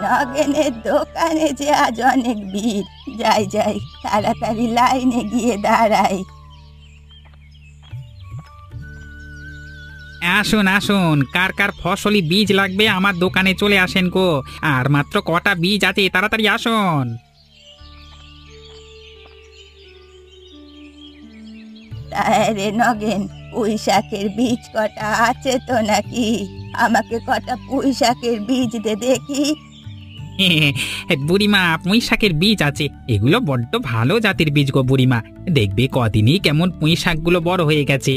নগেনের দোকানে যে আজ অনেক ভিড়। যাই যাই, তাড়াতাড়ি লাইনে গিয়ে দাঁড়াই। আসুন আসুন, কার কার ফসলি বীজ লাগবে আমার দোকানে চলে আসেন গো। আর মাত্র কটা বীজ আছে, তাড়াতাড়ি আসুন। তাই রে নগেন, পুঁই শাকের বীজ কটা আছে তো নাকি? আমাকে কটা পুঁই শাকের বীজ দে দেখি। বুড়িমা, পুঁই শাকের বীজ আছে, এগুলো বড্ড ভালো জাতের বীজ গো বুড়িমা। দেখবে কদিনই কেমন পুঁই শাকগুলো বড় হয়ে গেছে।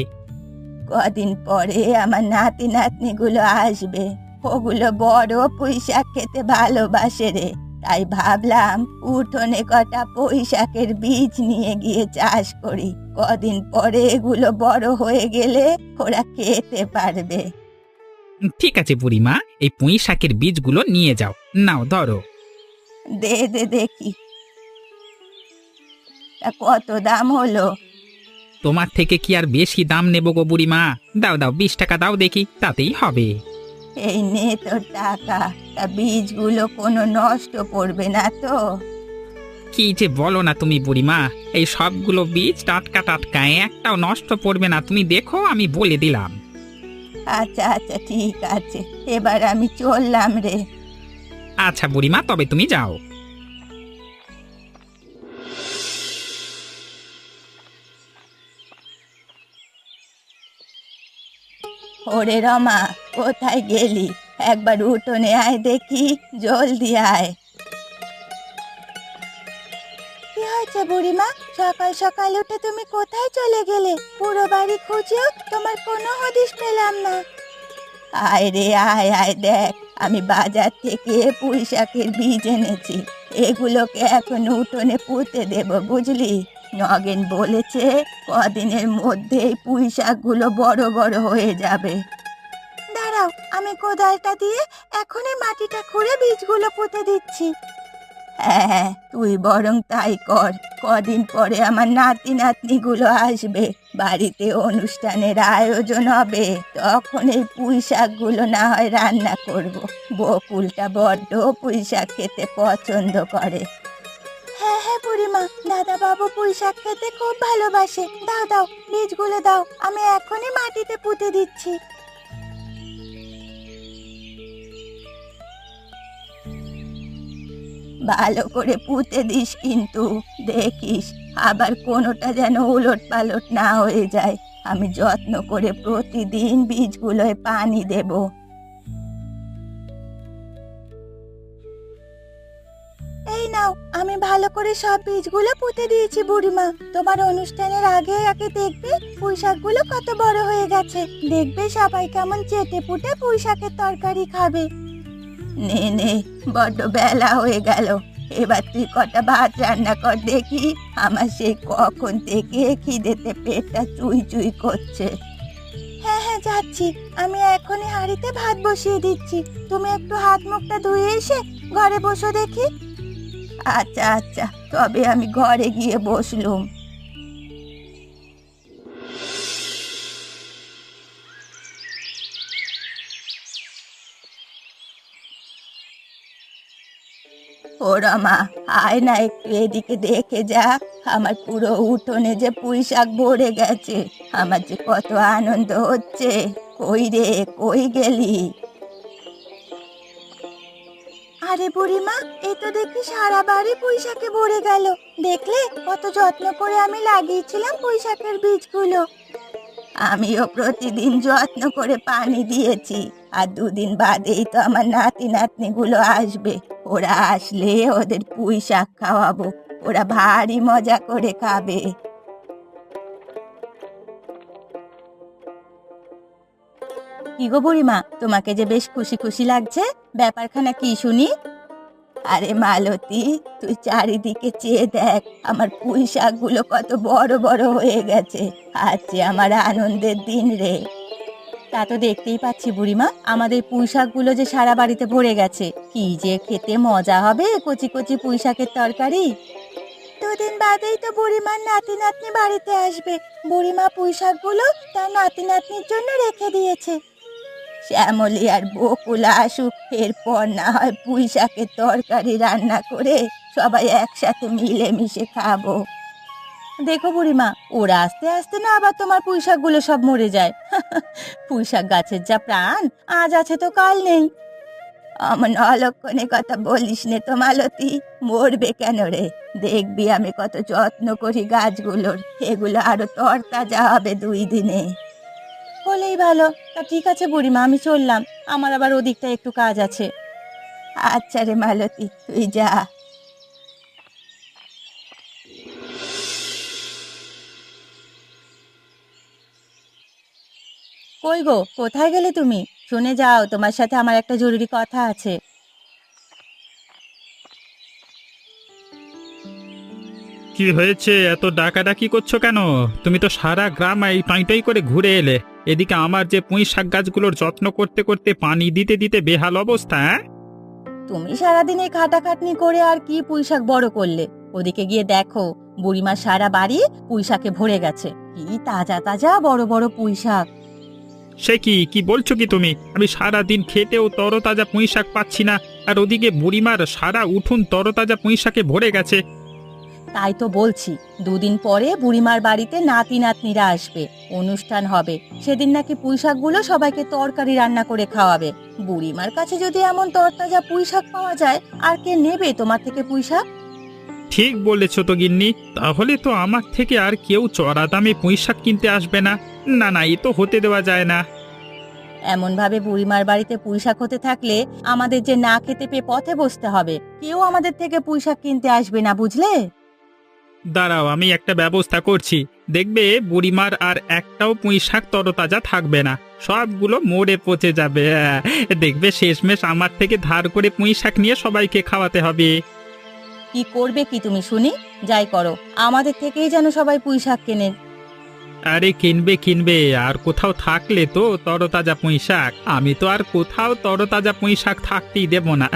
কদিন পরে আমার নাতি নাতনিগুলো আসবে, ওগুলো বড় পুঁই শাক খেতে ভালোবাসে রে। তাই ভাবলাম উঠোনে কটা পুঁই শাকের বীজ নিয়ে গিয়ে চাষ করি। কদিন পরে এগুলো বড় হয়ে গেলে ওরা খেতে পারবে। ঠিক আছে বুড়িমা, এই পুঁই শাকের বীজগুলো নিয়ে যাও। নাও ধরো। দে দে দেখি, তা কত দাম হলো? তোমার থেকে কি আর বেশি দাম নেব গো বুড়িমা? দাও দাও, 20 টাকা দাও দেখি, তাতেই হবে। এই নে তোর টাকা। তা বীজগুলো কোনো নষ্ট করবে না তো? কি যে বলো না তুমি বুড়িমা, এই সবগুলো বীজ টাটকা টাটকা, একটাও নষ্ট পড়বে না, তুমি দেখো, আমি বলে দিলাম। আচ্ছা আচ্ছা, ঠিক আছে, এবার আমি চললাম রে। আচ্ছা বুড়িমা, তবে তুমি যাও। ওরে রমা, কোথায় গেলি? একবার উঠোনে আয় দেখি, জলদি আয়। কি হয়েছে বুড়িমা? সকাল সকাল উঠে তুমি কোথায় চলে গেলে? পুরো বাড়ি খুঁজেও তোমার কোনো হদিশ পেলাম না। আয় রে আয় আয়, দেখ আমি বাজার থেকে পুঁই শাকের বীজ এনেছি। এগুলোকে এখন উঠোনে পুঁতে দেব, বুঝলি? নগেন বলেছে কদিনের মধ্যেই পুঁই শাকগুলো বড় বড় হয়ে যাবে। দাঁড়াও, আমি কোদালটা দিয়ে এখনই মাটিটা খুঁড়ে বীজগুলো পুঁতে দিচ্ছি। হ্যাঁ, তুই বরং তাই কর। কদিন পরে আমার নাতি নাতনিগুলো আসবে, বাড়িতে অনুষ্ঠানের আয়োজন হবে, তখন এই পুঁই শাকগুলো না হয় রান্না করব। বকুলটা বড্ড পুঁই শাক খেতে পছন্দ করে। হ্যাঁ হ্যাঁ বুড়িমা, দাদা বাবু পুঁই শাক খেতে খুব ভালোবাসে। দাও দাও, বীজগুলো দাও, আমি এখনই মাটিতে পুঁতে দিচ্ছি। ভালো করে পুঁতে দিস কিন্তু, দেখিস আবার কোনোটা যেন উলট পালট না হয়ে যায়। আমি যত্ন করে প্রতিদিন বীজগুলোয় পানি দেব। এই নাও, আমি ভালো করে সব বীজগুলো পুঁতে দিয়েছি বুড়িমা। তোমার অনুষ্ঠানের আগে আগে দেখবে পুঁই শাকগুলো কত বড় হয়ে গেছে। দেখবে সবাই কেমন চেটে পুটে পুঁই শাকের তরকারি খাবে। নে নে, বড্ড বেলা হয়ে গেল, এবার তুই কটা ভাত রান্না কর দেখি। আমার সেই কখন থেকে খিদেতে পেটটা চুই চুই করছে। হ্যাঁ হ্যাঁ, যাচ্ছি, আমি এখনই হাঁড়িতে ভাত বসিয়ে দিচ্ছি। তুমি একটু হাত মুখটা ধুয়ে এসে ঘরে বসো দেখি। আচ্ছা আচ্ছা, তবে আমি ঘরে গিয়ে বসলুম। ও রমা, আয় না একটু এদিকে দেখে যা। আমার পুরো উঠোনে যে পুঁই শাক ভরে গেছে, আমার যে কত আনন্দ হচ্ছে। কই রে, কই গেলি? আরে বুড়িমা, এই তো দেখি সারা বাড়ি পুঁই শাকে ভরে গেল। দেখলে কত যত্ন করে আমি লাগিয়েছিলাম পুঁই শাকের বীজগুলো। আমিও প্রতিদিন যত্ন করে পানি দিয়েছি। আর দুদিন বাদেই তো আমার নাতি নাতনিগুলো আসবে। ওরা আসলে ওদের পুঁই শাক খাওয়াবো, ওরা ভারী মজা করে খাবে। কি গো বুড়িমা, তোমাকে যে বেশ খুশি খুশি লাগছে, ব্যাপারখানা কি শুনি? আরে মালতী, তুই চারিদিকে চেয়ে দেখ, আমার পুঁই শাকগুলো কত বড় বড় হয়ে গেছে। আজ যে আমার আনন্দের দিন রে। তা তো দেখতেই পাচ্ছি বুড়িমা, আমাদের পুঁই শাকগুলো যে সারা বাড়িতে ভরে গেছে। কি যে খেতে মজা হবে কচি কচি পুঁই শাকের তরকারি। দুদিন বাদেই তো বুড়িমার নাতি নাতনি বাড়িতে আসবে। বুড়িমা পুঁই শাকগুলো তার নাতি নাতনির জন্য রেখে দিয়েছে। শ্যামলী আর বকুল আসুক, এরপর না হয় পুঁই শাকের তরকারি রান্না করে সবাই একসাথে মিলেমিশে খাবো। দেখো বুড়িমা, ওরা আস্তে আস্তে না আবার তোমার পুঁই শাকগুলো সব মরে যায়। পুঁই শাক গাছের যা প্রাণ, আজ আছে তো কাল নেই। অমন অলক্ষণে কথা বলিস নে তো মালতী, মরবে কেন রে? দেখবি আমি কত যত্ন করি গাছগুলোর, এগুলো আরো তরতাজা হবে 2 দিনে। হলেই ভালো। তা ঠিক আছে বুড়িমা, আমি চললাম, আমার আবার ওদিকটা একটু কাজ আছে। আচ্ছা রে মালতী, তুই যা। কই গো, কোথায় গেলে তুমি? শুনে যাও, তোমার সাথে আমার একটা জরুরি কথা আছে। কি হয়েছে? এত ডাকাডাকি করছো কেন? তুমি তো সারা গ্রাম এই টই টই করে ঘুরে এলে, এদিকে আমার যে পুঁই শাক গাছগুলোর যত্ন করতে করতে পানি দিতে দিতে বেহাল অবস্থা। হ্যাঁ, তুমি সারাদিন এই খাটাখাটনি করে আর কি পুঁইশাক বড় করলে? ওদিকে গিয়ে দেখো, বুড়িমা সারা বাড়ি পুঁইশাকে ভরে গেছে। কি তাজা তাজা বড় বড় পুঁইশাক! সে কি কি বলছো কি তুমি? আমি সারা দিন খেতেও তরতাজা পুঁই শাক পাচ্ছি না, আর ওদিকে বুড়িমার সারা উঠোন তরতাজা পুঁই শাকে ভরে গেছে। তাই তো বলছি, 2 দিন পরে বুড়িমার বাড়িতে নাতি নাতনিরা আসবে, অনুষ্ঠান হবে। সেদিন নাকি পুঁইশাকগুলো সবাইকে তরকারি রান্না করে খাওয়াবে। বুড়িমার কাছে যদি এমন তরতাজা পুঁইশাক পাওয়া যায়, আর কে নেবে তোমার থেকে পুঁইশাক? ঠিক বলেছো তো গিন্নি, তাহলে তো আমার থেকে আর কেউ চড়া দামে পুঁই শাক কিনতে আসবে না। না না, এ তো হতে দেওয়া যায় না। এমন ভাবে বুড়িমার বাড়িতে পুঁইশাক হতে থাকলে আমাদের যে না খেতে পেয়ে পথে বসতে হবে। কেউ আমাদের থেকে পুঁইশাক কিনতে আসবে না, বুঝলে? দাঁড়াও, আমি একটা ব্যবস্থা করছি। দেখবে বুড়িমার আর একটাও পুঁই শাক তরতাজা থাকবে না, সবগুলো মরে পচে যাবে। দেখবে শেষমেশ আমার থেকে ধার করে পুঁই শাক নিয়ে সবাইকে খাওয়াতে হবে। কি করবে কি তুমি শুনি? যাই করো, আমাদের থেকেই যেন সবাই পুঁইশাক কেনে। আরে কিনবে কিনবে, আর কোথাও থাকলে তো তরতাজা পুঁই শাক, আমি তো আর কোথাও তরতাজা পুঁই শাক থাকতেই দেব না।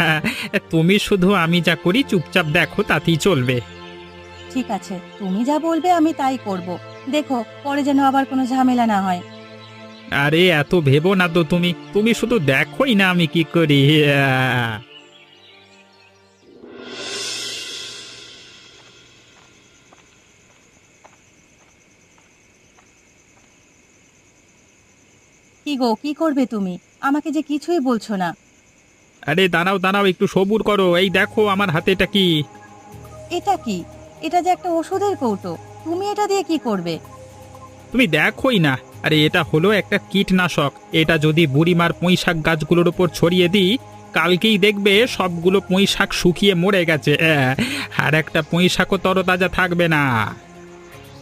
তুমি শুধু আমি যা করি চুপচাপ দেখো, তাতেই চলবে। ঠিক আছে, তুমি যা বলবে আমি তাই করব। দেখো, পরে যেন আবার কোনো ঝামেলা না হয়। আরে এত ভেবো না তো, তুমি তুমি শুধু দেখোই না আমি কি করি। কি গো, কি করবে তুমি? আমাকে যে কিছুই বলছো না। আরে দাঁড়াও দাঁড়াও, একটু সবুর করো। এই দেখো আমার হাতে এটা কি। এটা কি? এটা যে একটা ওষুধের কৌটো, তুমি এটা দিয়ে কি করবে? তুমি দেখোই না? আরে এটা হলো একটা কীটনাশক। এটা যদি বুড়িমার পুঁই শাক গাছগুলোর উপর ছড়িয়ে দিই, কালকেই দেখবে সবগুলো পুঁই শাক শুকিয়ে মরে গেছে। আর একটা পুঁই শাকও তরতাজা থাকবে না।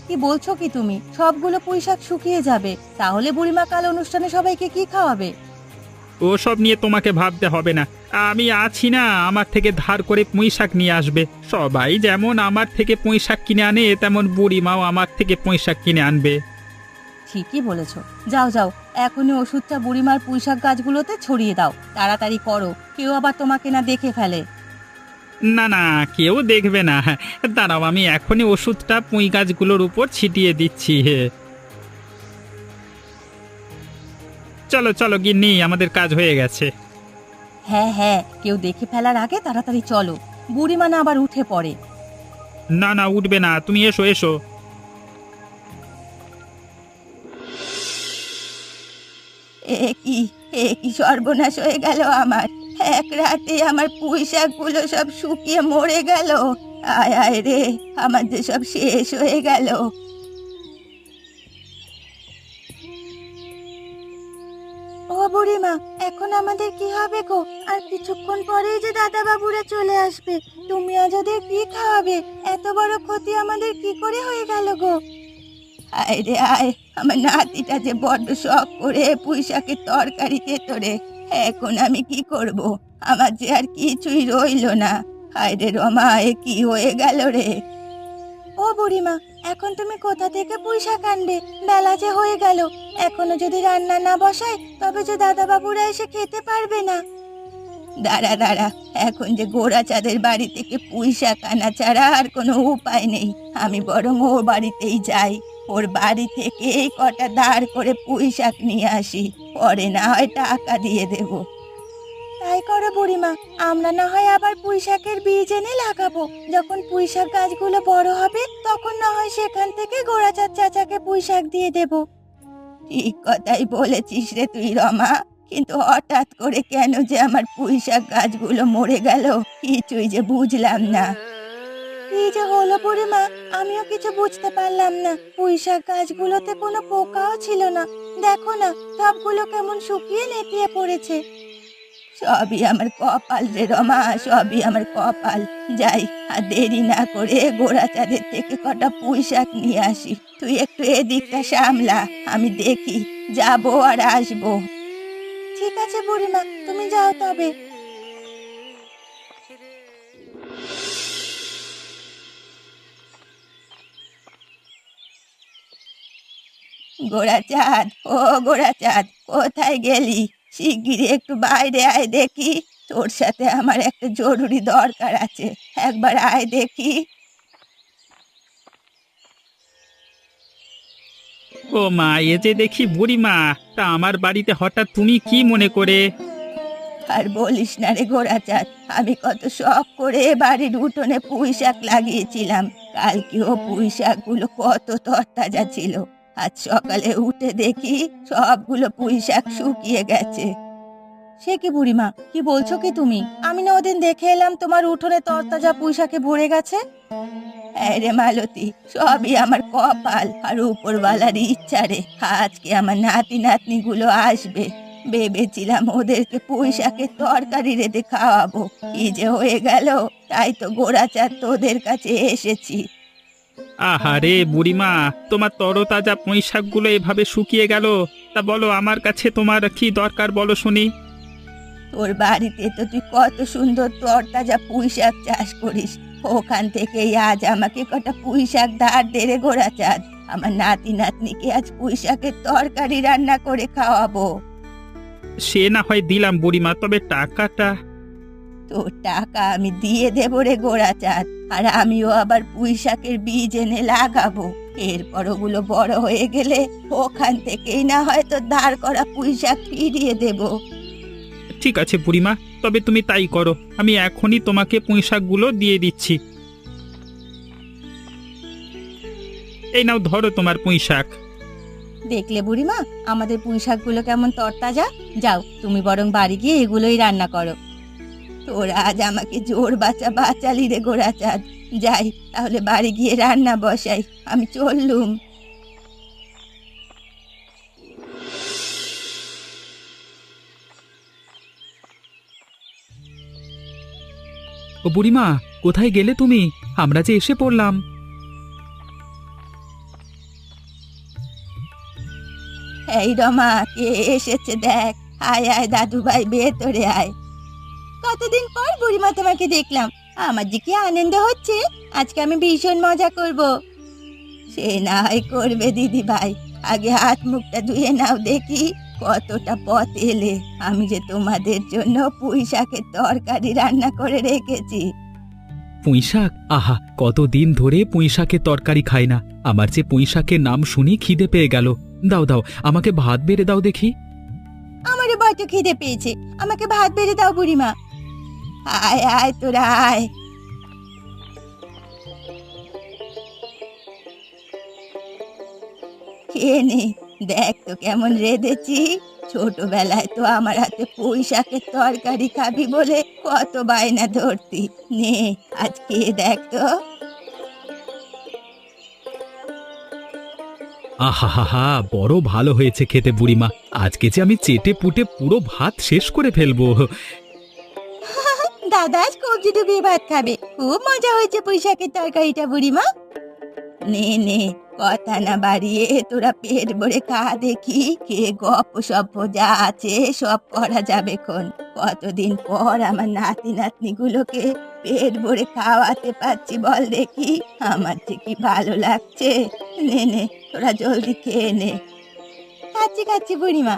কি বলছো কি তুমি? সবগুলো পুঁইশাক শুকিয়ে যাবে? তাহলে বুড়িমা কাল অনুষ্ঠানে সবাইকে কি খাওয়াবে? ওসব নিয়ে তোমাকে ভাবতে হবে না, আমি আছি না। আমার থেকে ধার করে পুঁই শাক নিয়ে আসবে সবাই। যেমন আমার থেকে পুঁই শাক কিনে আনে, তেমন বুড়িমাও আমার থেকে পুঁই শাক কিনে আনবে। ঠিকই বলেছো। যাও যাও, এখনই ওষুধটা বুড়িমার পুঁইশাক গাছগুলোতে ছড়িয়ে দাও। তাড়াতাড়ি করো, কেউ আবার তোমাকে না দেখে ফেলে। না না, কেউ দেখবে না। দাঁড়াও, আমি এখনই ওষুধটা পুঁই গাছগুলোর উপর ছিটিয়ে দিচ্ছি। চলো চলো গিন্নি, আমাদের কাজ হয়ে গেছে। হ্যাঁ হ্যাঁ, কেউ দেখে ফেলার আগে তাড়াতাড়ি চলো, বুড়িমা না আবার উঠে পড়ে। না না, উঠবে না, তুমি এসো এসো। কি, কি সর্বনাশ হয়ে গেল আমার! এক রাতে আমার পুঁই শাকগুলো সব শুকিয়ে মরে গেল। আয় আয় রে, আমার যে সব শেষ হয়ে গেল। ও বুড়িমা, এখন আমাদের কি হবে গো? আর কিছুক্ষণ পরেই যে দাদা বাবুরা চলে আসবে। তুমি আজ ওদের কি খাওয়াবে? এত বড় ক্ষতি আমাদের কি করে হয়ে গেল গো? আয় রে আয়, আমার নাতিটা যে বড্ড শখ করে পুঁই শাকের তরকারি খেত রে। এখন আমি কি করব? আমার যে আর কিছুই রইলো না। হায় রে রমা, এ কি হয়ে গেল রে? ও বুড়িমা, এখন তুমি কোথা থেকে পুঁই শাক আনবে? বেলা যে হয়ে গেল, এখনো যদি রান্না না বসাই তবে যে দাদা বাবুরা এসে খেতে পারবে না। দাঁড়া দাঁড়া, এখন যে গোড়া চাঁদের বাড়ি থেকে পুঁই শাক আনা ছাড়া আর কোনো উপায় নেই। আমি বরং ও বাড়িতেই যাই। ওর বাড়ি থেকে এই কটা ধার করে পুঁই শাক নিয়ে আসি, পরে না হয় টাকা দিয়ে দেব। তাই করো বুড়িমা, আমরা না হয় আবার পুঁই শাকের বীজ এনে লাগাবো। যখন পুঁই শাক গাছগুলো বড় হবে তখন না হয় সেখান থেকে গোড়াচাঁদ চাচাকে পুঁই শাক দিয়ে দেব। ঠিক কথাই বলেছিস রে তুই রমা, কিন্তু হঠাৎ করে কেন যে আমার পুঁই শাক গাছগুলো মরে গেল কিছুই যে বুঝলাম না। কি যে হলো বুড়িমা, আমিও কিছু বুঝতে পারলাম না। পুঁই শাক গাছগুলোতে কোনো পোকাও ছিল না, দেখো না সবগুলো কেমন শুকিয়ে নেতিয়ে পড়েছে। সবই আমার কপাল রে রমা, সবই আমার কপাল। যাই, আর দেরি না করে গোড়াচাঁদের থেকে কটা পুঁই শাক নিয়ে আসি। তুই একটু এদিকটা সামলা, আমি দেখি যাবো আর আসবো। ঠিক আছে বুড়িমা, তুমি যাও তবে। গোড়াচাঁদ, ও গোড়াচাঁদ, কোথায় গেলি? শিগগিরই একটু বাইরে আয় দেখি, তোর সাথে আমার একটা জরুরি দরকার আছে। একবার আয় দেখি। ও মা, এ যে দেখি বুড়িমা, তা আমার বাড়িতে হঠাৎ তুমি কি মনে করে? আর বলিস না রে গোড়াচাঁদ, আমি কত শখ করে বাড়ির উঠোনে পুঁই শাক লাগিয়েছিলাম। কালকেও পুঁই শাকগুলো কত তরতাজা ছিল, আজ সকালে উঠে দেখি সবগুলো পুঁই শাক শুকিয়ে গেছে। সে কি বুড়িমা, কি বলছো কি তুমি? আমি না ওদিন দেখে এলাম তোমার উঠোনে তরতাজা পুঁই শাকে ভরে গেছে। হ্যাঁ রে মালতী, সবই আমার কপাল আর উপরওয়ালার ইচ্ছা রে। আজকে আমার নাতি নাতনি গুলো আসবে, ভেবেছিলাম ওদেরকে পুঁই শাকের তরকারি রেঁধে খাওয়াবো, কি যে হয়ে গেল। তাই তো গোড়াচাঁদ তোদের কাছে এসেছি। আহারে বুড়িমা, তোমার তরতাজা পুঁই শাকগুলো এভাবে শুকিয়ে গেল। তা বলো, আমার কাছে তোমার কি দরকার বলো শুনি। তোর বাড়িতে তো তুই কত সুন্দর তরতাজা পুঁই শাক চাষ করিস, ওখান থেকেই আজ আমাকে কটা পুঁই শাক ধার দে রে গোড়াচাঁদ। আমার নাতি নাতনিকে আজ পুঁই শাকের তরকারি রান্না করে খাওয়াবো। সে না হয় দিলাম বুড়িমা, তবে টাকাটা? তোর টাকা আমি দিয়ে দেবো রে গোড়াচাঁদ, আর আমিও আবার পুঁই শাকের বীজ এনে লাগাবো। এরপর ওগুলো বড় হয়ে গেলে ওখান থেকেই না হয় তোর ধার করা পুঁই শাক ফিরিয়ে দেবো। ঠিক আছে বুড়িমা, তবে তুমি তাই করো। আমি এখনই তোমাকে পুঁই শাকগুলো দিয়ে দিচ্ছি। এই নাও, ধরো তোমার পুঁই শাক। দেখলে বুড়িমা, আমাদের পুঁই শাকগুলো কেমন তরতাজা। যাও, তুমি বরং বাড়ি গিয়ে এগুলোই রান্না করো। তোরা আজ আমাকে জোর বাঁচালি রে গোড়াচাঁদ। যাই, তাহলে বাড়ি গিয়ে রান্না বসাই, আমি চললুম। ও বুড়িমা, কোথায় গেলে তুমি? আমরা যে এসে পড়লাম। এই রমা, কে এসেছে দেখ। আয় আয় দাদু ভাই, ভেতরে আয়। কতদিন পর বুড়িমা তোমাকে দেখলাম, আমার যে কি আনন্দ হচ্ছে। আজকে আমি ভীষণ মজা করব। সে না হয় করবে দিদি ভাই, আগে হাত মুখটা ধুয়ে নাও দেখি। কতটা পথ এলে, আমি যে তোমাদের জন্য পুঁই শাকের তরকারি রান্না করে রেখেছি। পুঁই শাক? আহা, কতদিন ধরে পুঁই শাকের তরকারি খাই না। আমার যে পুঁই শাকের নাম শুনি খিদে পেয়ে গেল। দাও দাও, আমাকে ভাত বেড়ে দাও দেখি। আমারও বড্ড খিদে পেয়েছে, আমাকে ভাত বেড়ে দাও বুড়িমা। আয় আয় তোরা আয়। খেয়ে নে, দেখ তো কেমন রেঁধেছি। ছোটবেলায় তো আমার হাতে পুঁই শাকের তরকারি খাবি বলে কত বায়না ধরতি। নে, আজ খেয়ে দেখ তো। আহা হা হা, বড় ভালো হয়েছে খেতে বুড়িমা। আজকে যে আমি চেটে পুটে পুরো ভাত শেষ করে ফেলবো। দাদা আজ কবজি ডুবিয়ে ভাত খাবে, খুব মজা হয়েছে পুঁই শাকের তরকারিটা বুড়িমা। নে নে, কথা না বাড়িয়ে তোরা পেট ভরে খা দেখি। কে গপ্প সপ্প যা আছে সব করা যাবে খন। কতদিন পর আমার নাতি নাতনি গুলোকে পেট ভরে খাওয়াতে পারছি বল দেখি। আমার যে কি ভালো লাগছে। নে নে, তোরা জলদি খেয়ে নে। খাচ্ছি খাচ্ছি বুড়িমা।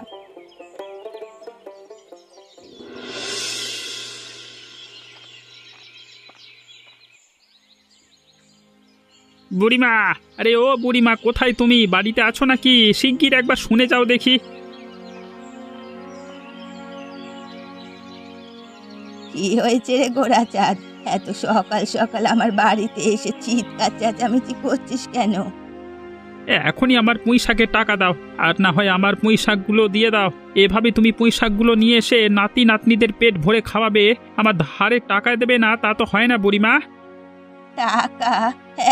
বুড়িমা, আরে ও বুড়িমা, কোথায় তুমি? বাড়িতে আছো নাকি? শিগগির একবার শুনে যাও দেখি। কি হয়েছে রে গোরাচাঁদ? এত সকাল সকাল আমার বাড়িতে এসে চিৎকার চেঁচামেচি করছিস কেন? এখনই আমার পুঁই শাকের টাকা দাও, আর না হয় আমার পুঁই শাকগুলো দিয়ে দাও। এভাবে তুমি পুঁই শাকগুলো নিয়ে এসে নাতি নাতনিদের পেট ভরে খাওয়াবে, আমার ধারে টাকা দেবে না? তা তো হয় না বুড়িমা। টাকা?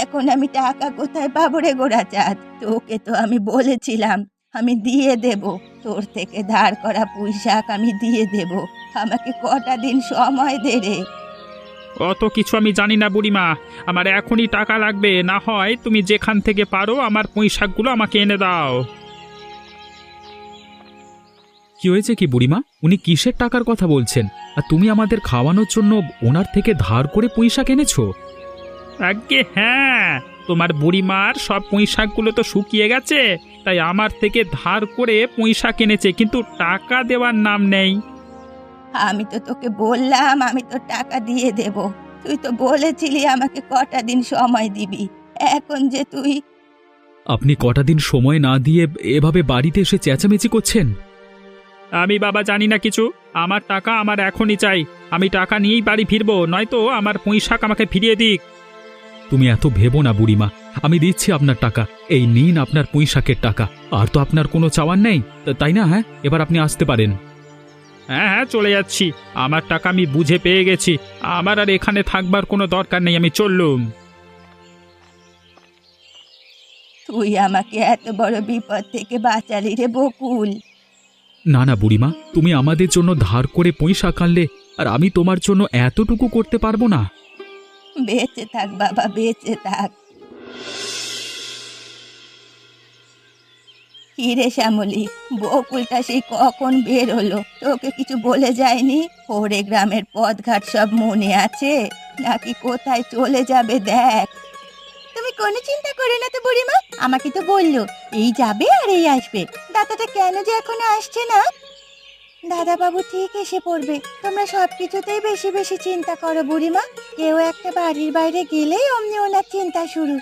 এখন আমি টাকা কোথায় পাবো রে গোরাচাঁদ? তোকে তো আমি বলেছিলাম আমি দিয়ে দেব, তোর থেকে ধার করা পুঁই শাক আমি দিয়ে দেব। আমাকে কটা দিন সময় দে রে। অত কিছু আমি জানি না বুড়িমা, আমার এখনই টাকা লাগবে। না হয় তুমি যেখান থেকে পারো আমার পুঁই শাকগুলো আমাকে এনে দাও। কি হয়েছে কি বুড়িমা? উনি কিসের টাকার কথা বলছেন? আর তুমি আমাদের খাওয়ানোর জন্য ওনার থেকে ধার করে পুঁই শাক এনেছো? আজ্ঞে হ্যাঁ, তোমার বুড়িমার সব পুঁই শাকগুলো তো শুকিয়ে গেছে, তাই আমার থেকে ধার করে পুঁই শাক এনেছে, কিন্তু টাকা দেওয়ার নাম নেই। আমি তো তোকে বললাম আমি তোর টাকা দিয়ে দেব। তুই তো বলেছিলি আমাকে কটা দিন সময় দিবি। এখন যে তুই... আপনি কটা দিন সময় না দিয়ে এভাবে বাড়িতে এসে চেঁচামেচি করছেন? আমি বাবা জানি না কিছু, আমার টাকা আমার এখনই চাই। আমি টাকা নিয়েই বাড়ি ফিরবো, নয়তো আমার পুঁই শাক আমাকে ফিরিয়ে দিক। তুমি এত ভেবো না বুড়িমা, আমি দিচ্ছি আপনার টাকা। এই নিন আপনার পুঁই শাকের টাকা। আর তো আপনার কোনো চাওয়ার নেই, তাই না? হ্যাঁ, এবার আপনি আসতে পারেন। হ্যাঁ হ্যাঁ, চলে যাচ্ছি। আমার টাকা আমি বুঝে পেয়ে গেছি, আমার আর এখানে থাকবার কোনো দরকার নেই, আমি চললুম। তুই আমাকে এত বড় বিপদ থেকে বাঁচালি রে বকুল। না না বুড়িমা, তুমি আমাদের জন্য ধার করে পুঁই শাক আনলে, আর আমি তোমার জন্য এতটুকু করতে পারবো না? বেঁচে থাক বাবা, বেঁচে থাক। কি রে শ্যামলী, বকুলটা সেই কখন বের হলো? তোকে কিছু বলে যায়নি? ওরে গ্রামের পথঘাট সব মনে আছে নাকি কোথায় চলে যাবে দেখ? তুমি কোনো চিন্তা করো না তো বুড়িমা, আমাকে তো বললো এই যাবে আর এই আসবে। দাদাটা কেন যে এখনো আসছে না? দাদা বাবু ঠিক এসে পড়বে। তোমরা সবকিছুতেই বেশি বেশি চিন্তা করো বুড়িমা। কেউ একটা বাড়ির বাইরে গেলেই অমনি ওনার চিন্তা শুরু।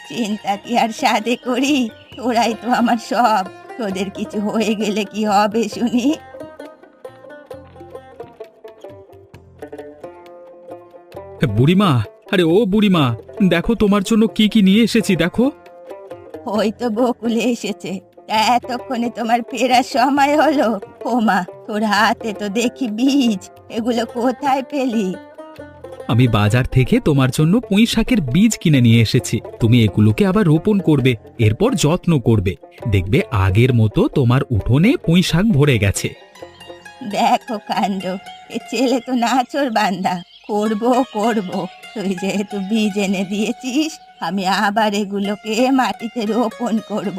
চিন্তা কি আর সাধে করি? তোরাই তো আমার সব। তোদের কিছু হয়ে গেলে কি হবে শুনি? বুড়িমা, আরে ও বুড়িমা, দেখো তোমার জন্য কি কি নিয়ে এসেছি, দেখো। ওই তো বকুলে এসেছে। তা এতক্ষণে তোমার ফেরার সময় হলো? ওমা, তোর হাতে তো দেখি বীজ। এগুলো কোথায় পেলি? আমি বাজার থেকে তোমার জন্য পুঁই শাকের বীজ কিনে নিয়ে এসেছি। তুমি এগুলোকে আবার রোপণ করবে, এরপর যত্ন করবে। দেখবে আগের মতো তোমার উঠোনে পুঁই শাক ভরে গেছে। দেখো কাণ্ড, এ ছেলে তো নাচর বান্দা। করবো করবো, তুই যেহেতু বীজ এনে দিয়েছিস, আমি আবার এগুলোকে মাটিতে রোপণ করব।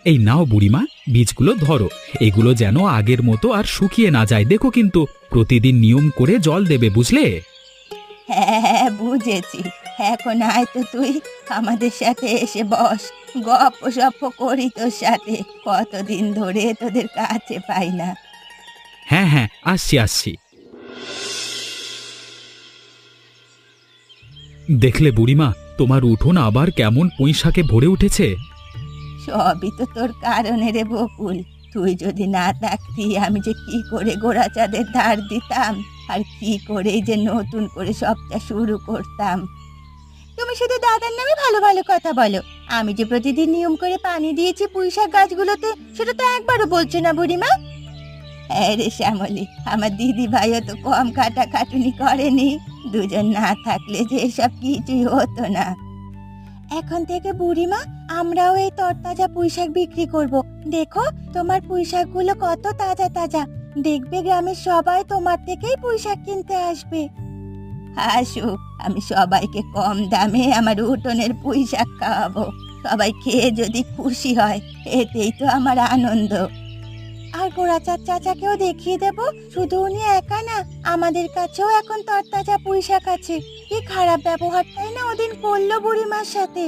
এই নাও বুড়িমা, বীজগুলো ধরো। এগুলো যেন আগের মতো আর শুকিয়ে না যায়, দেখো কিন্তু। প্রতিদিন নিয়ম করে জল দেবে, বুঝলে? হ্যাঁ হ্যাঁ, বুঝেছি। এখন আয় তো তুই আমাদের সাথে এসে বস, গপ্প সপ্প করি তোর সাথে। কতদিন ধরে তোদের কাছে পাই না। হ্যাঁ হ্যাঁ, আসছি আসছি। দেখলে বুড়িমা, তোমার উঠোন আবার কেমন পুঁই শাকে ভরে উঠেছে। সবই তো তোর কারণে রে বকুল। তুই যদি না থাকতি আমি যে কি করে গোরাচাঁদের ধার দিতাম, আর কি করে যে নতুন করে সবটা শুরু করতাম। তুমি শুধু দাদার নামে ভালো ভালো কথা বলো। আমি যে প্রতিদিন নিয়ম করে পানি দিয়েছি পুঁইশাক গাছগুলোতে, সেটা তো একবারও বলছো না বুড়িমা। হ্যাঁ রে শ্যামলী, আমার দিদি ভাইও তো কম খাটাখাটুনি করেনি। দুজন না থাকলে যে এসব কিছুই হতো না। এখন থেকে বুড়িমা আমরাও এই তরতাজা পুঁইশাক বিক্রি করব। দেখো তোমার পুঁইশাকগুলো কত তাজা তাজা। দেখবে গ্রামের সবাই তোমার থেকেই পুঁইশাক কিনতে আসবে। আসুক, আমি সবাইকে কম দামে আমার উঠোনের পুঁইশাক খাওয়াবো। সবাই খেয়ে যদি খুশি হয়, এতেই তো আমার আনন্দ। আর গোরাচাঁদ চাচাকেও দেখিয়ে দেব। শুধু উনি একা না, আমাদের কাছেও এখন তরতাজা পুঁইশাক আছে। কি খারাপ ব্যবহারটাই না ওদিন করলো বুড়িমার সাথে।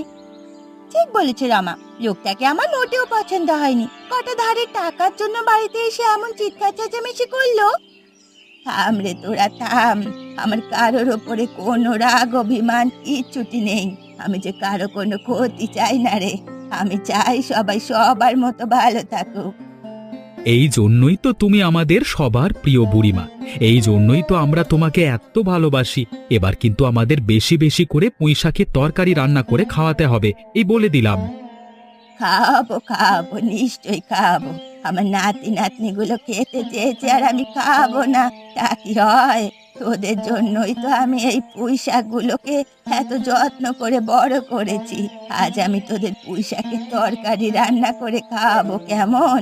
ঠিক বলেছে রামা, লোকটাকে আমার মোটেও পছন্দ হয়নি। কটা ধারে টাকার জন্য বাড়িতে এসে এমন চিৎকার চেঁচামেচি করলো। থাম রে তোরা থাম, আমার কারোর ওপরে কোনো রাগ অভিমান কিচ্ছুটি নেই। আমি যে কারো কোনো ক্ষতি চাই না রে। আমি চাই সবাই সবার মতো ভালো থাকুক। এই জন্যই তো তুমি আমাদের সবার প্রিয় বুড়িমা। এই জন্যই তো আমরা তোমাকে এত ভালোবাসি। এবার কিন্তু আমাদের বেশি বেশি করে পুঁইশাকের তরকারি রান্না করে খাওয়াতে হবে, এই বলে দিলাম। খাওয়াবো খাওয়াবো, নিশ্চয়ই খাওয়াবো। আমার নাতি নাতনিগুলো খেতে চেয়েছে আর আমি খাওয়াবো না, তা কি হয়? তোদের জন্যই তো আমি এই পুঁই শাকগুলোকে এত যত্ন করে বড় করেছি। আজ আমি তোদের পুঁই শাকের তরকারি রান্না করে খাওয়াবো, কেমন?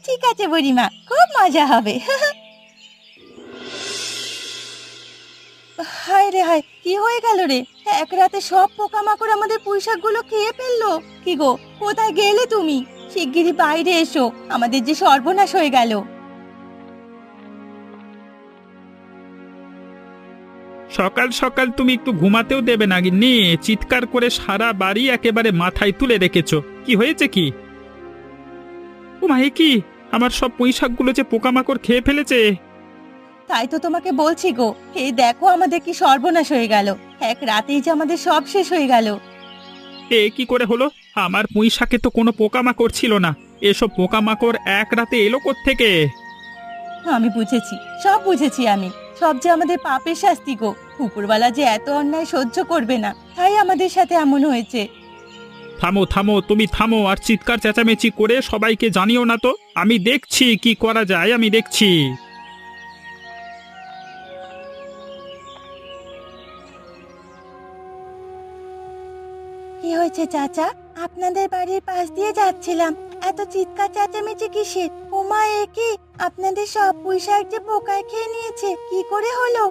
ঠিক আছে বুড়িমা, খুব মজা হবে। হায় রে হায়, কি হয়ে গেল রে? এক রাতে সব পোকামাকড় আমাদের পুঁইশাকগুলো খেয়ে ফেললো। কি গো, কোথায় গেলে তুমি? শিগগিরই বাইরে এসো, আমাদের যে সর্বনাশ হয়ে গেল। সকাল সকাল তুমি একটু ঘুমাতেও দেবে না গিন্নি? চিৎকার করে সারা বাড়ি একেবারে মাথায় তুলে রেখেছো। কি হয়েছে কি? ও মা, এ কি? আমার সব পুঁইশাকগুলো যে পোকামাকড় খেয়ে ফেলেছে। তাই তো তোমাকে বলছি গো, এই দেখো আমাদের কি সর্বনাশ হয়ে গেল। এক রাতেই যে আমাদের সব শেষ হয়ে গেল। এ কি করে হলো? আমার পুঁইশাকে তো কোনো পোকামাকড় ছিল না। এসব পোকামাকড় এক রাতে এলো কোত্থেকে? আমি বুঝেছি, সব বুঝেছি আমি। সব যে আমাদের পাপের শাস্তি গো। উপরওয়ালা যে এত অন্যায় সহ্য করবে না, তাই আমাদের সাথে এমন হয়েছে। থামো থামো, তুমি থামো, আর চিৎকার চেঁচামেচি করে সবাইকে জানিও না তো। আমি দেখছি কি করা যায়, আমি দেখছি। কি হয়েছে চাচা? আপনাদের বাড়ির পাশ দিয়ে যাচ্ছিলাম, এত চিৎকার চেঁচামেচি কিসের? ওমা, এ কি? আপনাদের সব পুঁইশাক যে পোকায় খেয়ে নিয়েছে, কি করে হলো?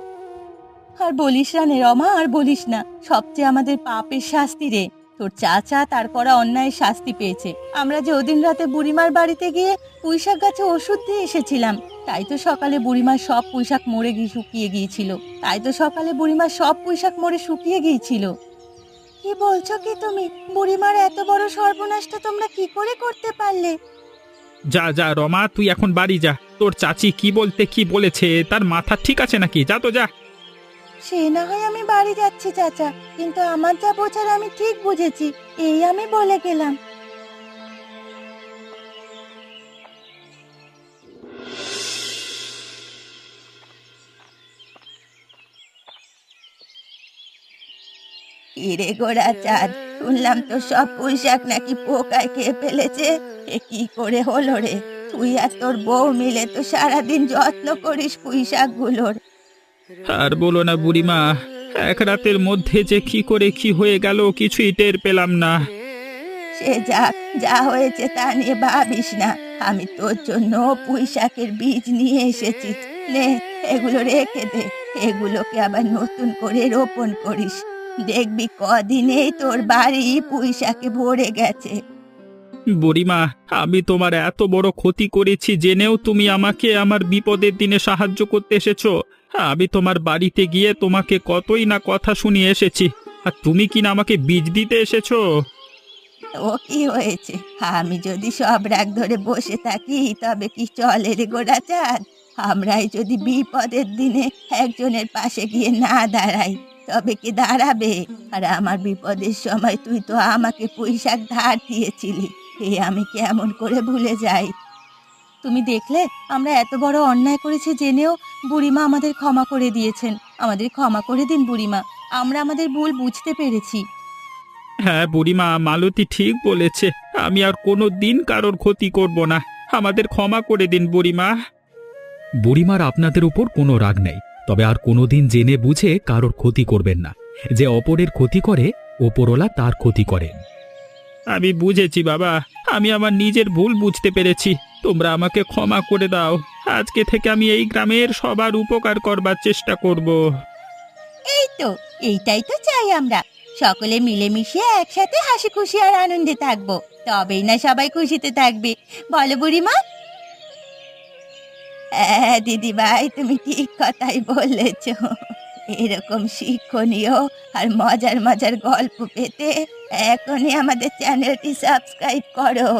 আর বলিস না রে রমা, আর বলিস না। সবচেয়ে আমাদের পাপের শাস্তি রে। তোর চাচা তার করা অন্যায় শাস্তি পেয়েছে। আমরা যে ওদিন রাতে বুড়িমার বাড়িতে গিয়ে পুঁইশাক গাছে ওষুধ দিয়ে এসেছিলাম, তাই তো সকালে বুড়িমার সব পুঁইশাক মরে গিয়ে শুকিয়ে গিয়েছিল। কি বলছো কি তুমি? বুড়িমার এত বড় সর্বনাশটা তোমরা কি করে করতে পারলে? যা যা রমা, তুই এখন বাড়ি যা। তোর চাচি কি বলতে কি বলেছে, তার মাথা ঠিক আছে নাকি? যা তো যা। সে না হয় আমি বাড়ি যাচ্ছি চাচা, কিন্তু আমার যা বোঝার আমি ঠিক বুঝেছি, এই আমি বলে গেলাম। কিরে গোড়া চাঁদ, শুনলাম তো সব পুঁইশাক নাকি পোকায় খেয়ে ফেলেছে। এ কি করে হলো রে? তুই আর তোর বউ মিলে তো সারাদিন যত্ন করিস পুঁইশাকগুলোর। আর বলো না বুড়িমা, এক রাতের মধ্যে যে কি করে কি হয়ে গেল কিছুই টের পেলাম না। সে যাক, যা হয়েছে তা নিয়ে ভাবিস না। আমি তোর জন্য পুঁইশাকের বীজ নিয়ে এসেছি, নে এগুলো রেখে দে। এগুলোকে আবার নতুন করে রোপণ করিস, দেখবি কদিনেই তোর বাড়ি পুঁইশাকে ভরে গেছে। বুড়িমা, আমি তোমার এত বড় ক্ষতি করেছি জেনেও তুমি আমাকে আমার বিপদের দিনে সাহায্য করতে এসেছো। আমি তোমার বাড়িতে গিয়ে তোমাকে কতই না কথা শুনিয়ে এসেছি, আর তুমি কি না আমাকে বীজ দিতে এসেছো? ও কি হয়েছে? আমি যদি সব রাগ ধরে বসে থাকি তবে কি চলে রে গোড়া চাঁদ? আমরাই যদি বিপদের দিনে একজনের পাশে গিয়ে না দাঁড়াই তবে কি দাঁড়াবে? আর আমার বিপদের সময় তুই তো আমাকে পুঁইশাক ধার দিয়েছিলি, আমি কেমন করে ভুলে যাই? তুমি দেখলে আমরা এত বড় অন্যায় করেছি জেনেও বুড়িমা আমাদের ক্ষমা করে দিয়েছেন। আমাদের ক্ষমা করে দিন বুড়িমা, আমরা আমাদের ভুল বুঝতে পেরেছি। হ্যাঁ বুড়িমা, মালতী ঠিক বলেছে। আমি আর কোনো দিন কারোর ক্ষতি করব না। আমাদের ক্ষমা করে দিন বুড়িমা। বুড়িমার আপনাদের উপর কোনো রাগ নেই, তবে আর কোনোদিন জেনে বুঝে কারোর ক্ষতি করবেন না। যে অপরের ক্ষতি করে, ওপরওয়ালা তার ক্ষতি করেন। আমি বুঝেছি বাবা, আমি আমার নিজের ভুল বুঝতে পেরেছি। তোমরা আমাকে ক্ষমা করে দাও। আজকে থেকে আমি এই গ্রামের সবার উপকার করবার চেষ্টা করব। এই তো, এইটাই তো চাই আমরা। সকলে মিলেমিশে একসাথে হাসি খুশি আর আনন্দে থাকবো, তবেই না সবাই খুশিতে থাকবে, বলো বুড়িমা? হ্যাঁ দিদি ভাই, তুমি ঠিক কথাই বলেছ। এরকম শিক্ষণীয় আর মজার মজার গল্প পেতে এখনই আমাদের চ্যানেলটি সাবস্ক্রাইব করো।